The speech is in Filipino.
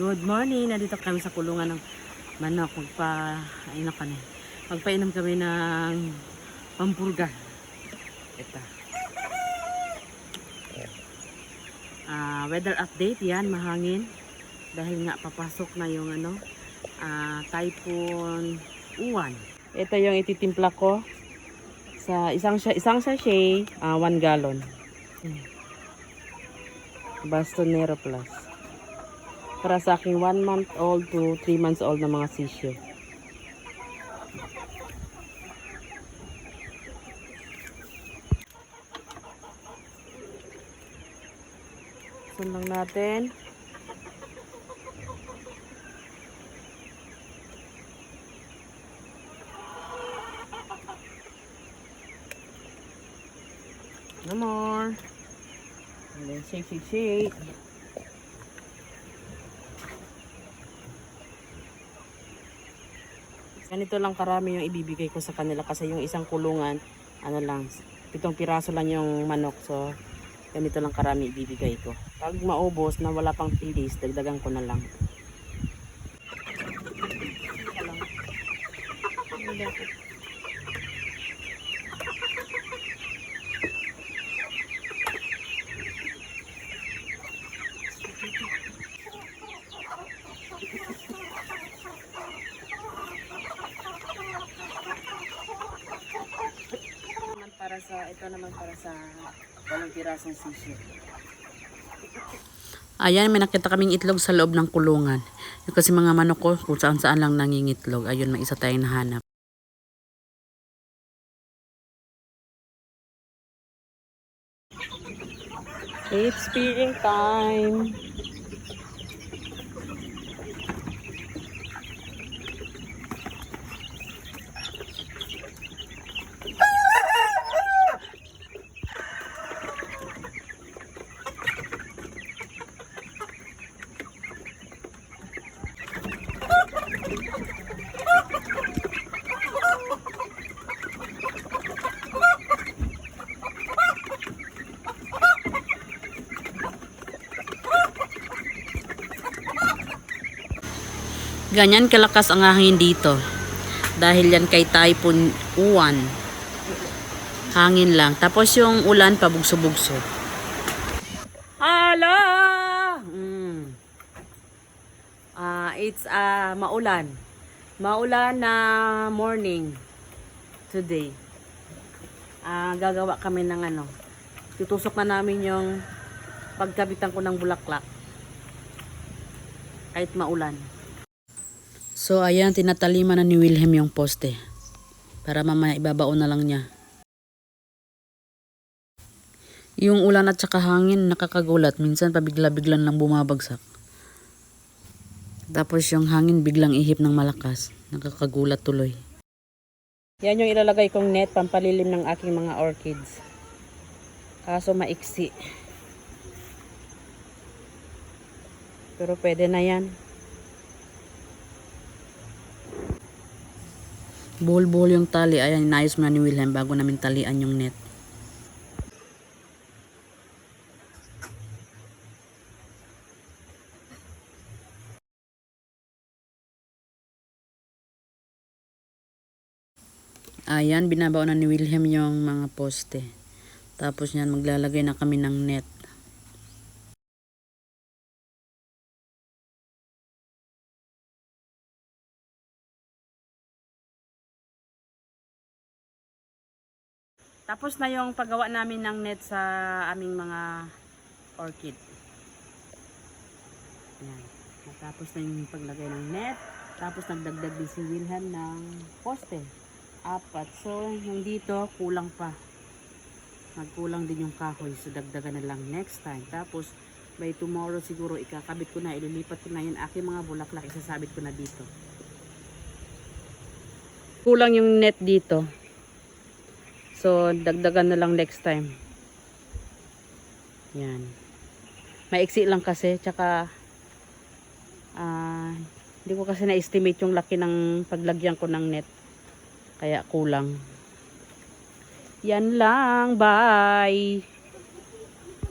Good morning! Nandito kami sa kulungan ng manok. Magpainom kami ng pampurga. Ito. Weather update yan, mahangin. Dahil nga papasok na yung Typhoon Uwan. Ito yung ititimpla ko sa isang sachet, 1 gallon. Bastonero Plus. Para sa aking 1 month old to 3 months old na mga sisyo. Sundan natin. No more. And then shake. Ganito lang karami yung ibibigay ko sa kanila kasi yung isang kulungan, 7 piraso lang yung manok. So, ganito lang karami ibibigay ko. Pag maubos na wala pang 3 days, dagdagan ko na lang. Ito naman para sa 8 pirasong sisyo. Ayan, may nakita kaming itlog sa loob ng kulungan. Yung kasi mga manok ko, kung saan lang nangingitlog. Ayun, may isa tayong nahanap. It's feeding time. Ganyan kalakas ang hangin dito. Dahil yan kay Typhoon Uwan. Hangin lang. Tapos yung ulan pabugso-bugso. Hala! It's maulan. Maulan na morning today. Gagawa kami ng tutusok na namin yung pagkabitan ko ng bulaklak. Kahit maulan. So, ayan, tinataliman na ni Wilhelm yung poste. Para mamaya ibabaon na lang niya. Yung ulan at saka hangin, nakakagulat. Minsan, pabigla-biglan lang bumabagsak. Tapos yung hangin, biglang ihip ng malakas. Nakakagulat tuloy. Yan yung ilalagay kong net, pampalilim ng aking mga orchids. Kaso maiksi. Pero pwede na yan. Buhol-buhol yung tali. Ayan, inayos mo na ni Wilhelm bago namin talian yung net. Ayan, binabaon na ni Wilhelm yung mga poste. Tapos yan, maglalagay na kami ng net. Tapos na yung paggawa namin ng net sa aming mga orchid. Yan. Tapos na yung paglagay ng net. Tapos nagdagdag din si Wilhelm ng poste. 4. So, yung dito, kulang pa. Nagkulang din yung kahoy. So, dagdagan na lang next time. Tapos, by tomorrow siguro, ikakabit ko na, ililipat ko na yun. Aking mga bulaklak, isasabit ko na dito. Kulang yung net dito. So, dagdagan na lang next time. Yan. Maiksi lang kasi. Tsaka, hindi ko kasi na-estimate yung laki ng paglagyan ko ng net. Kaya kulang. Yan lang. Bye!